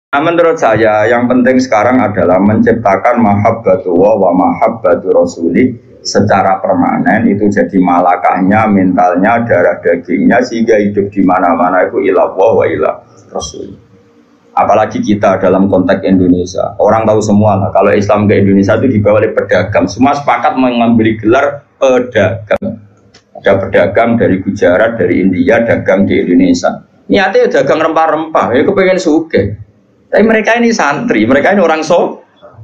Nah, menurut saya yang penting sekarang adalah menciptakan mahabbatullah wa mahabbatu rasuli secara permanen, itu jadi malakahnya, mentalnya, darah dagingnya, sehingga hidup di mana-mana itu ilallah wa ilah rasul. Apalagi kita dalam konteks Indonesia, orang tahu semua lah, kalau Islam ke Indonesia itu dibawa oleh pedagang, semua sepakat mengambil gelar pedagang. Ada pedagang dari Gujarat, dari India, dagang di Indonesia. Niatnya dagang rempah-rempah, ya kepengen sugih. Tapi mereka ini santri, mereka ini orang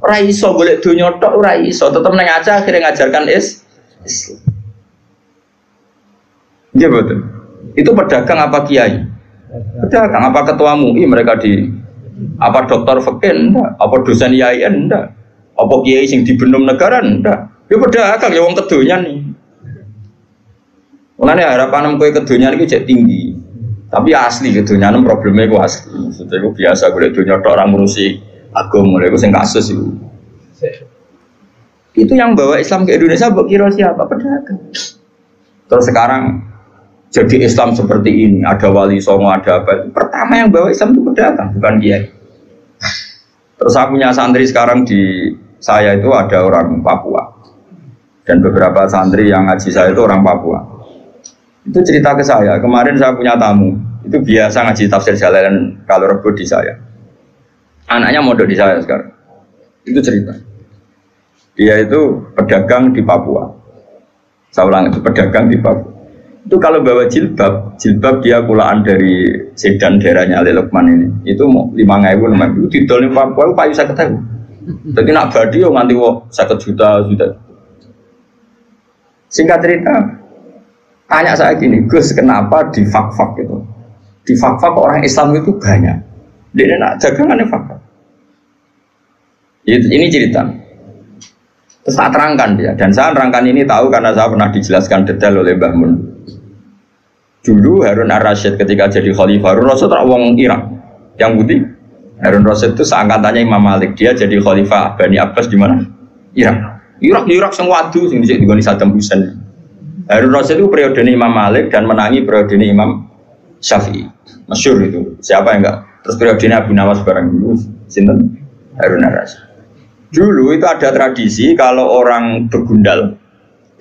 ora iso golek donya tok, ora iso, tetep nang aja akhirnya ngajarkan Islam. Iya betul. Itu pedagang apa kiai? Pedagang apa ketua MUI mereka di apa dokter fikih enggak, apa dosen IAIN enggak, apa kiai sing dibenum negara enggak. Ya pedagang ya wong kedonyan nih. Mulane harapan kowe kedonyan iki jek tinggi. Tapi asli kedonyan problemnya ku asli. Maksudnya ku biasa golek donya tok ora ngurusi agama, lha iku sing kasus itu. Itu yang bawa Islam ke Indonesia mbok kira siapa? Pedagang. Terus sekarang jadi Islam seperti ini, ada wali songo, ada apa. Pertama yang bawa Islam itu pedagang, bukan kiai. Terus saya punya santri sekarang di saya itu ada orang Papua. Dan beberapa santri yang ngaji saya itu orang Papua. Itu cerita ke saya, kemarin saya punya tamu. Itu biasa ngaji tafsir Jalalain kalau Rebo di saya. Anaknya mondok di saya sekarang. Itu cerita. Dia itu pedagang di Papua. Saya ulang, itu pedagang di Papua. Itu kalau bawa jilbab dia kulaan dari Sedan daerahnya Ali Lukman ini. Itu mau 5.000 itu didol di Papua itu payu 50.000. Jadi nak badi yo nganti 50 juta. Singkat cerita, tanya saya gini, Gus kenapa di fak-fak itu? Di fak-fak orang Islam itu banyak. Dia nak dagangannya fak-fak. Ini cerita. Terus tak terangkan dia, dan saya terangkan ini tahu karena saya pernah dijelaskan detail oleh Mbah Mun. Dulu Harun Ar-Rasyid ketika jadi khalifah, Harun Rasyid orang Irak, yang putih. Harun Rasyid itu seangkatannya Imam Malik, dia jadi khalifah Bani Abbas di mana? Irak sing wadu sing dhisik digoni Saddam Hussein. Harun Rasyid itu periode Imam Malik dan menangi periode Imam Syafi'i. Masyhur itu. Siapa yang enggak? Terus periode Abu Nawas bareng dulu sinten? Harun Ar-Rasyid. Dulu itu ada tradisi kalau orang begundal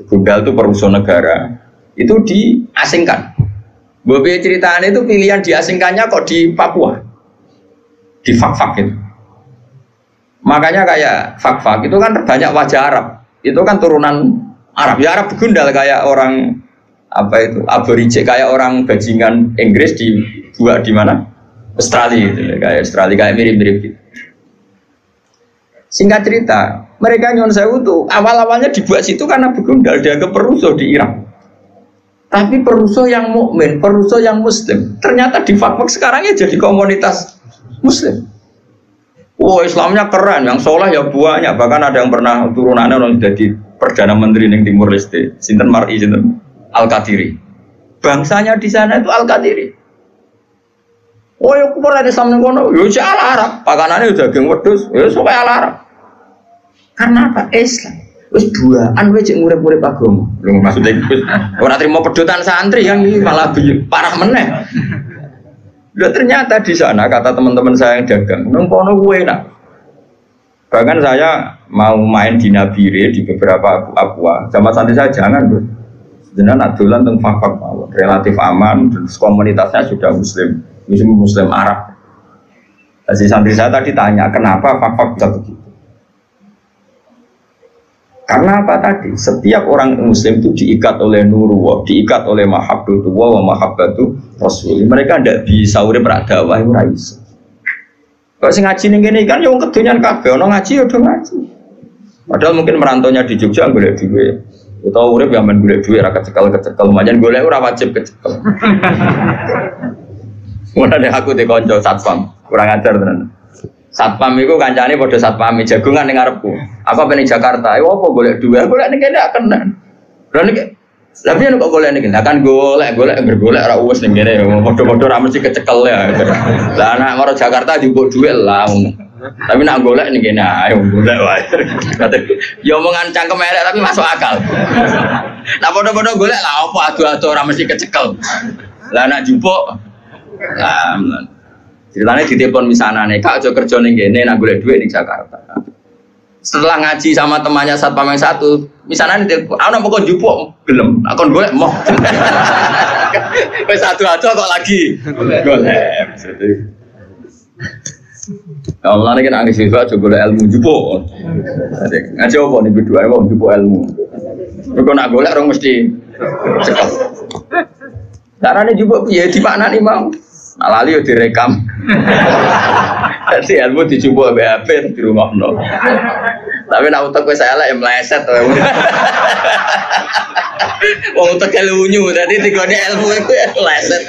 itu perusahaan negara, itu diasingkan. Bobi ceritanya itu pilihan diasingkannya kok di Papua, di fak-fak itu. Makanya kayak fak-fak itu kan banyak wajah Arab, itu kan turunan Arab. Ya Arab begundal kayak orang apa itu aborigin, kayak orang bajingan Inggris dibuat di mana? Australia gitu, kayak Australia kayak mirip-mirip gitu. Singkat cerita, mereka nyon sewu tuh awal-awalnya dibuat situ karena begundal, dianggap perusuh di Irak. Tapi perusuh yang mukmin, perusuh yang muslim, ternyata di fak-fak sekarangnya jadi komunitas muslim. Oh Islamnya keren, yang soleh ya banyak, bahkan ada yang pernah turunannya orang jadi perdana menteri di Timur Leste, sinten Mar'i, sinten Al-Qadiri. Bangsanya di sana itu Al-Qadiri. Oh ya kupur ada Islam kono, yo ala Arab, pakanane udah daging wedhus, yo sok ala Arab. Karena apa? Islam. Wis duaan wae cek murid-murid agama. Lho maksudnya ora trimo pedotan santri yang ini malah parah meneh. Lho ternyata di sana kata teman-teman saya yang dagang, nang kono kuwe enak. Bahkan saya mau main di Nabire di beberapa Papua, sama santri saya jangan, Bro. Jenengan adolan teng fak-fak relatif aman dan komunitasnya sudah muslim Arab. Si santri saya tadi tanya, kenapa fak-fak bisa begitu? Karena apa tadi? Setiap orang muslim itu diikat oleh nurullah, diikat oleh mahabbatullah wa mahabbatu rasul. Mereka tidak bisa urip rak dakwah ora iso. Kok sing ngaji ning kene kan ya wong kedonyan kabeh, ana ngaji ya do ngaji. Padahal mungkin merantaunya di Jogja golek duit. Utawa urip ya men golek duit ra kecekel-kecekel, manjen golek ora wajib kecekel. Mulane aku di kanca satpam, kurang ajar tenan. Satpam itu kancane padha satpam jagongan ning ngarepku. Aku apa ning Jakarta, ayo apa golek duit, golek ning kene gak kenan. Lha nek tapi kok golek ning kene, kan golek ora uwes ning kene, padha-padha ra mesti kecekel ya. Lah anak maro Jakarta njupuk duit lah. Tapi nak golek ning kene, ayo golek wae. Ya omongan cangkem elek tapi masuk akal. Lah padha-padha golek lah apa adu-adu ora mesti kecekel. Lah nak njupuk Ceritanya di telepon misalnya nih, Kak aja kerja ning kene nak golek duit di Jakarta. Setelah ngaji sama temannya satpam yang satu, misalnya nih telepon, ana mau kok jupuk gelem, akon golek mau. Wis adu-adu kok lagi golek. Allah ini kan angin sifat juga ilmu jupuk. Ngaji apa nih berdua mau jupuk ilmu. Kalau nak golek orang mesti cekap. Caranya jupuk ya di mana nih mau? Nah, lali udah direkam. Jadi ilmu dijupuk BHP di rumah no. Tapi nak utak gue saya lah yang meleset. Wong utak ilmunya, jadi tigone ilmu itu ya meleset.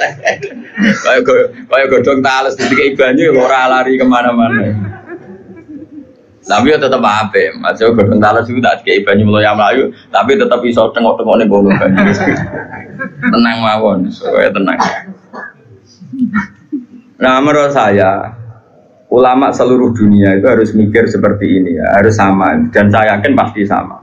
Kayak godong talas di tiga ibanyu, orang lari kemana-mana. Tapi ya tetap apa? Masih godong talas itu tak tiga ibanyu melayu, tapi tetap bisa tengok-tengok nih bolu banyu. Tenang mawon, supaya tenang. Nah menurut saya ulama seluruh dunia itu harus mikir seperti ini ya, harus sama dan saya yakin pasti sama.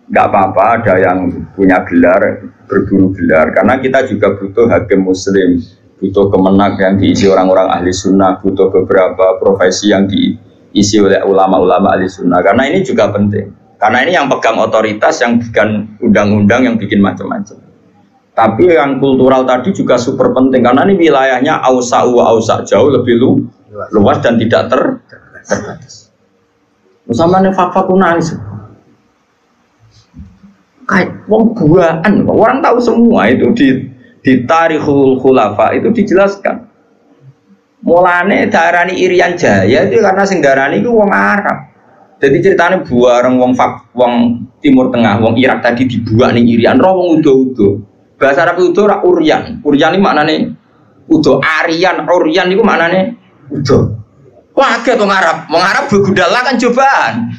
Nggak apa-apa ada yang punya gelar, berburu gelar karena kita juga butuh hakim muslim, butuh kemenang yang diisi orang-orang ahli sunnah, butuh beberapa profesi yang diisi oleh ulama-ulama ahli sunnah karena ini juga penting karena ini yang pegang otoritas, yang bikin undang-undang, yang bikin macam-macam. Tapi yang kultural tadi juga super penting karena ini wilayahnya ausa jauh lebih luas dan tidak terbatas. Sama nih fakta nangis. Kayak wong buaan, orang tahu semua itu di Tarikhul Khulafa itu dijelaskan. Mulane darani Irian Jaya itu karena sing darani itu wong Arab. Jadi ceritanya buareng wong Timur Tengah, wong Irak tadi dibuat ning Irian, roh wong udo-udo. Bahasa Arab itu uryan. Uryan ini maknanya udo. Aryan, uryan itu maknanya udo. Wah, agak orang Arab. Orang Arab begudala kan cobaan.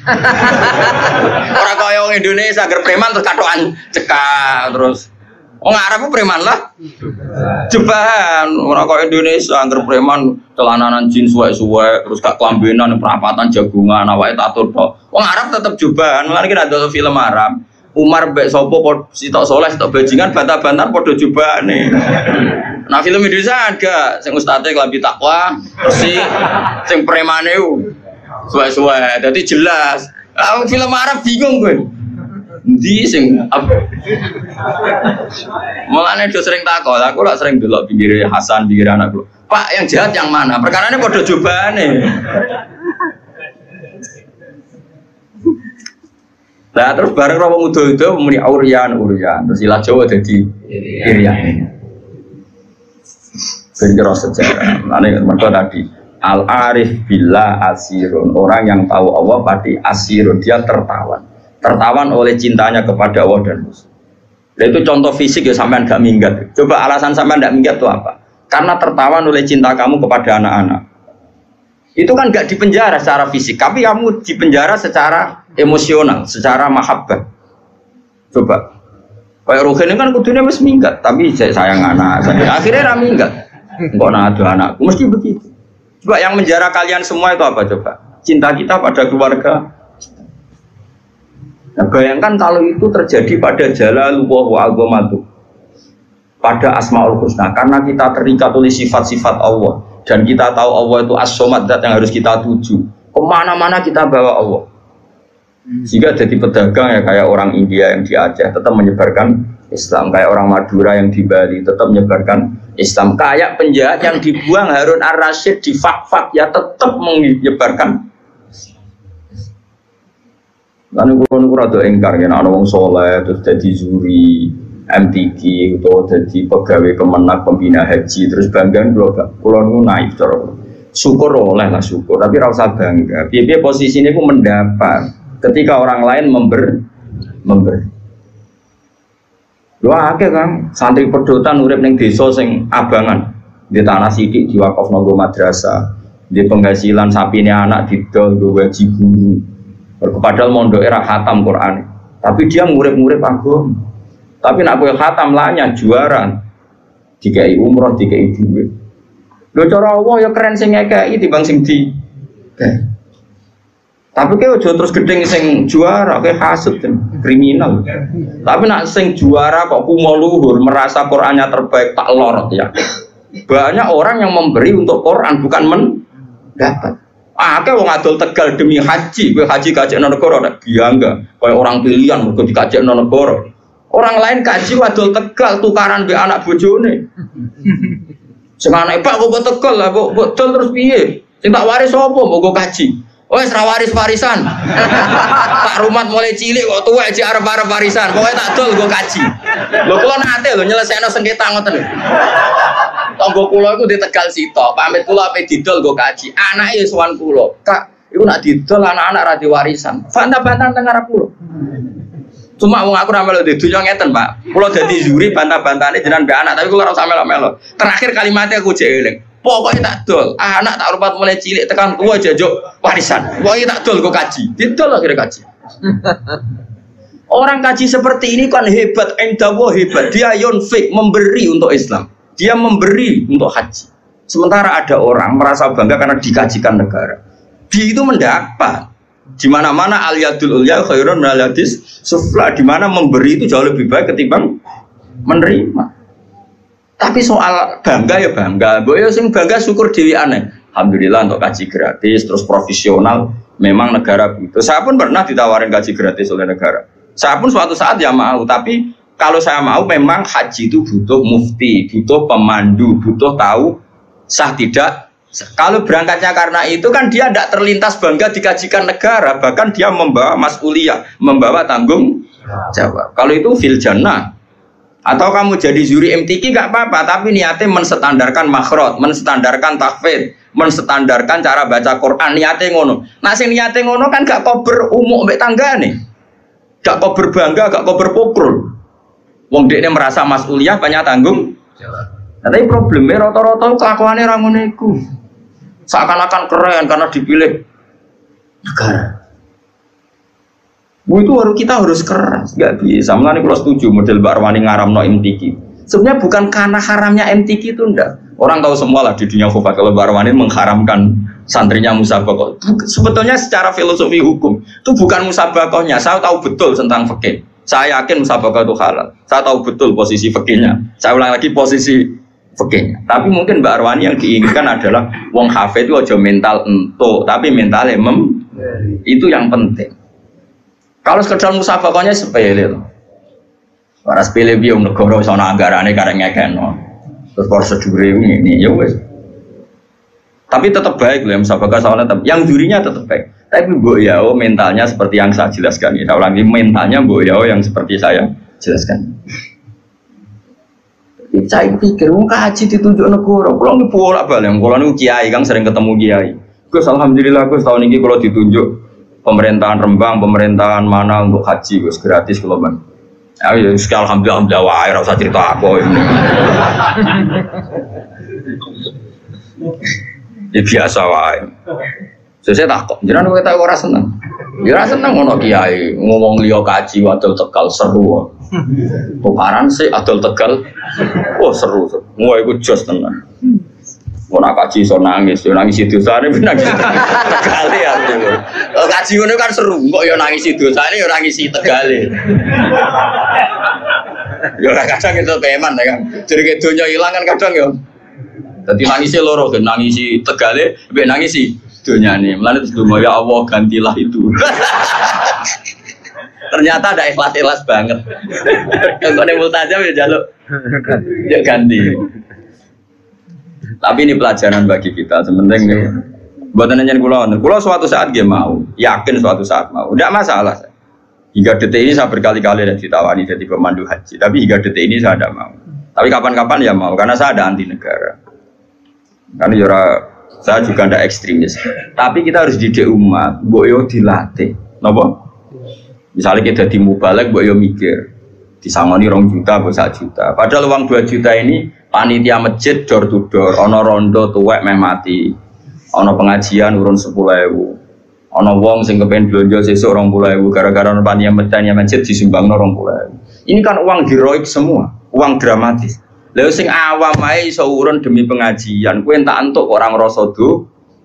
Orang kaya orang Indonesia agar preman terus katoan cekak terus. Orang Arab itu preman lah. Cobaan. Orang kaya Indonesia agar preman celananan jeans suwe-suwe terus gak kelambenan perapatan jagungan awake tatur tok. Orang Arab tetap cobaan. Mulane kita ada film Arab. Umar mbek sapa sitok soleh sitok bajingan bantah-bantahan padha jobane. Nah film Indonesia ada sing ustaze klambi takwa, bersih, sing premane suwe-suwe. Dadi jelas. Film Arab bingung kowe. Endi sing mulane do sering takon, aku lak sering delok pinggire Hasan, pinggire anakku. Pak yang jahat yang mana? Perkarane padha jobane. Nah terus bareng romo muda itu muni uryan terus ilah Jawa jadi Irian. Benjero sejarah. Nanti mereka tadi al arif billah asirun, orang yang tahu Allah pasti asirun, dia tertawan oleh cintanya kepada Allah dan Rasul. Itu contoh fisik ya sampean gak minggat. Coba alasan sampean gak minggat itu apa? Karena tertawan oleh cinta kamu kepada anak-anak. Itu kan gak dipenjara secara fisik, tapi kamu dipenjara secara emosional, secara mahabbah. Coba, kayak Ruhin kan kudunya mesti minggat, tapi saya sayang anak, akhirnya rame minggat. Enggak ada anakku, mesti begitu. Coba yang menjara kalian semua itu apa coba? Cinta kita pada keluarga. Nah, bayangkan kalau itu terjadi pada Jalalullah wa Azamatuh, pada Asmaul Husna, karena kita terikat oleh sifat-sifat Allah. Dan kita tahu Allah itu as-somad, zat yang harus kita tuju. Kemana-mana kita bawa Allah. Jika jadi pedagang ya kayak orang India yang di Aceh tetap menyebarkan Islam, kayak orang Madura yang di Bali tetap menyebarkan Islam, kayak penjahat yang dibuang Harun ar-Rasyid di Fak-Fak ya tetap menyebarkan. Lalu kurang rada engkar ya, ana wong soleh terus jadi juri MTQ atau jadi pegawai kemenak pembina haji terus bangga pulau nu naik cara syukur oleh lah syukur tapi rasa bangga biar posisinya pun mendapat ketika orang lain memberi lu akeh kan santri pedotan urip ning desa sing abangan di tanah sidik diwakaf nanggo madrasah di penghasilan sapine anak didol nggo wajib guru padahal mondok era khatam Quran tapi dia ngurip-ngurip agama. Tapi nak kowe khatam lanya juara dikai umroh dikai duit. Lho cara Allah ya keren sing ngekeki timbang sing di. Tapi kowe aja terus gedeng sing juara, kowe hasud kriminal. Tapi nak sing juara kok kumo luhur merasa Qur'annya terbaik tak lorot ya. Banyak orang yang memberi untuk Quran bukan dapat. Wong adol Tegal demi haji, kowe haji kajekno negara nek bangga, koyo orang pilihan mergo dikajekno negara. Orang lain kaji adol Tegal tukaran mbek anak bojone. Sing anake Pak kok Tegal lah, kok dol terus piye? Sing tak waris sapa? Mbok kaji. Wes ra waris-warisan. Pak Rumat mulai cilik kok tuwek jek arep-arep warisan. Pokoke tak dol nggo kaji. Lho kula nate lho nyelesekno sengketa ngoten lho. Tangga kula iku di Tegal sitok, pamit kula ape didol nggo kaji. Anake sowan kula, Kak, iku nak didol anak-anak ra diwarisan. Bantah-bantahan teng arep kula. Cuma wong aku ra melu di dunya ngeten, Pak. Kula dadi juri bantah-bantahane jenengan mbek anak, tapi kula ora usah melu-melu. Terakhir kalimatnya aku jek eling. Pokoknya tak dol, anak tak rupat mulai cilik tekan tua jajuk warisan. Pokoknya tak dol kok kaji, didol akhirnya kaji. Orang kaji seperti ini kan hebat, endawo hebat. Dia yunfik, memberi untuk Islam. Dia memberi untuk haji. Sementara ada orang merasa bangga karena dikajikan negara. Dia itu mendapat. Di mana-mana al-yadul ulya khairun minal yadis sufla. Di mana memberi itu jauh lebih baik ketimbang menerima. Tapi soal bangga ya bangga, boyo sing bangga syukur dewi aneh. Alhamdulillah untuk kaji gratis, terus profesional. Memang negara begitu. Saya pun pernah ditawarin kaji gratis oleh negara. Saya pun suatu saat ya mau. Tapi kalau saya mau, memang haji itu butuh mufti, butuh pemandu, butuh tahu sah tidak. Kalau berangkatnya karena itu kan dia tidak terlintas bangga dikajikan negara, bahkan dia membawa mas'uliyah, membawa tanggung jawab. Kalau itu fil jannah. Atau kamu jadi juri MTQ gak apa-apa, tapi niatnya menstandarkan makhraj, menstandarkan tahfidz, menstandarkan cara baca Quran, niatnya ngono. Nah sing niatnya ngono kan gak kober umuk mbek tanggane. Gak kober bangga, gak kober pokrol. Wong dekne merasa mas'uliyah banyak tanggung jawab. Nah, tapi problemnya rata-rata kelakuannya ra ngono iku. Seakan-akan keren karena dipilih negara. Itu kita harus keras, nggak bisa. Mulane kalau setuju model Mbak Arwani ngaramno MTQ. Sebenarnya bukan karena haramnya MTQ itu enggak. Orang tahu semua lah di dunia khufat kalau Mbak Arwani mengharamkan santrinya musabakoh. Sebetulnya secara filosofi hukum itu bukan musabakohnya. Saya tahu betul tentang fikih. Saya yakin musabakoh itu halal. Saya tahu betul posisi fikihnya. Saya ulang lagi posisi fikihnya. Tapi mungkin Mbak Arwani yang diinginkan adalah wong hafid itu aja mental entuk, tapi mentalnya itu yang penting. Kalau sekedar musabakohnya sepele loh. Para sepele biom negara sono anggarane karek ngekeno. Terus prosedur ini ya wes. Tapi tetap baik loh musabakoh soalnya tetap. Yang jurinya tetap baik. Tapi Mbok Yao mentalnya seperti yang saya jelaskan ini. Saya ulangi mentalnya Mbok Yao yang seperti saya jelaskan. Saya pikir muka haji ditunjuk negara. Kalau nggak bolak-balik, kalau nih kiai kan sering ketemu kiai. Gus alhamdulillah Gus tahun ini kalau ditunjuk pemerintahan Rembang, pemerintahan mana untuk haji, Gus gratis kalau bang. Ya, sekali alhamdulillah, wah, rasa cerita aku ini. Ya biasa wah. Saya takut, jangan kita orang seneng. Ya seneng ngono kiai ngomong liya kaji wadul Tegal seru. Tukaran sih adol Tegal, oh seru. Wah itu jos tenan. Mau nak kaji so nangis itu sana nangis Tegal ya. Kaji itu kan seru, kok ya nangis itu sana ya nangis Tegal. Ya kadang itu teman ya kan, jadi keduanya hilang kan kadang ya. Jadi nangisnya loro kan, nangis Tegal, be nangis dunia nih. Melalui itu ya Allah gantilah itu. Ternyata ada ikhlas banget. Kalau nih multajam ya jaluk, ya ganti. Tapi ini pelajaran bagi kita. Sementing nih, buatan nyanyi kulo suatu saat dia mau, yakin suatu saat mau, tidak masalah. Hingga detik ini saya berkali-kali dan ditawari jadi pemandu haji. Tapi hingga detik ini saya tidak mau. Tapi kapan-kapan ya mau, karena saya ada anti negara. Karena jora saya juga tidak ekstremis. Tapi kita harus didik umat, boyo dilatih. Napa? Misalnya kita di mubalek, boyo mikir. Disangoni 2 juta, 1 juta. Padahal uang 2 juta ini panitia masjid door to door, ono rondo tuwek meh mati, ono pengajian urun 10.000, ono wong sing kepen belanja sesuk 20.000 gara-gara ono panitia masjid disumbangno 20.000. Ini kan uang heroik semua, uang dramatis. Lalu sing awam ae iso urun demi pengajian, kowe entak entuk orang rasa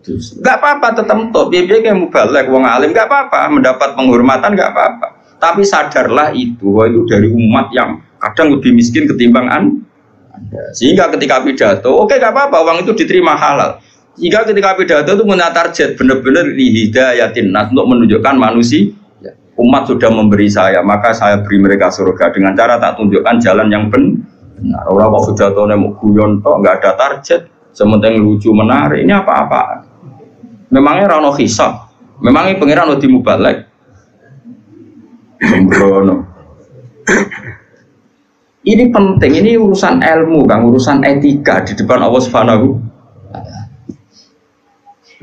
enggak apa-apa tetep entuk, piye-piye kayak mubalek wong alim enggak apa-apa, mendapat penghormatan enggak apa-apa. Tapi sadarlah itu dari umat yang kadang lebih miskin ketimbang Anda. Sehingga ketika pidato, oke gak apa-apa, uang itu diterima halal. Jika ketika pidato itu punya target benar-benar lihidayatin nas untuk menunjukkan manusia umat sudah memberi saya, maka saya beri mereka surga dengan cara tak tunjukkan jalan yang benar. Orang kok pidatonya mau guyon tok, nggak ada target, sementing lucu menarik. Ini apa-apa? Memangnya rano hisab, memangnya pengiran udah mubalek. Sembrono. Ini penting, ini urusan ilmu, Kang, urusan etika di depan Allah Subhanahu.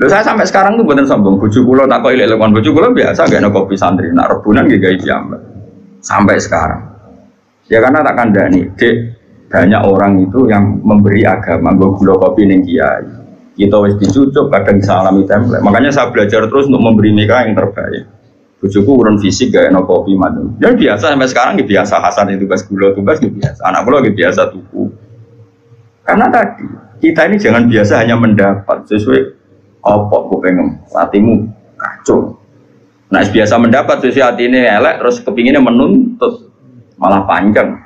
Loh, saya sampai sekarang tuh bener sombong, bojo kula tak kok ilek-elekan bojo kula biasa gak ada kopi santri, nak rebunan gak gawe piyambak. Sampai sekarang. Ya karena tak kandhani, Dek, banyak orang itu yang memberi agama, nggo gula kopi ning kiai. Kita wis dicucuk kadang salami template. Makanya saya belajar terus untuk memberi mereka yang terbaik. Bojoku urun fisik gak enak kopi macam. Ya biasa sampai sekarang ya biasa Hasan itu tugas gula tugas ya biasa. Anak kula ya biasa tuku. Karena tadi kita ini jangan biasa hanya mendapat sesuai opok kupengem, hatimu kacau. Nah biasa mendapat sesuai hati ini elek, terus kepinginnya menuntut malah panjang.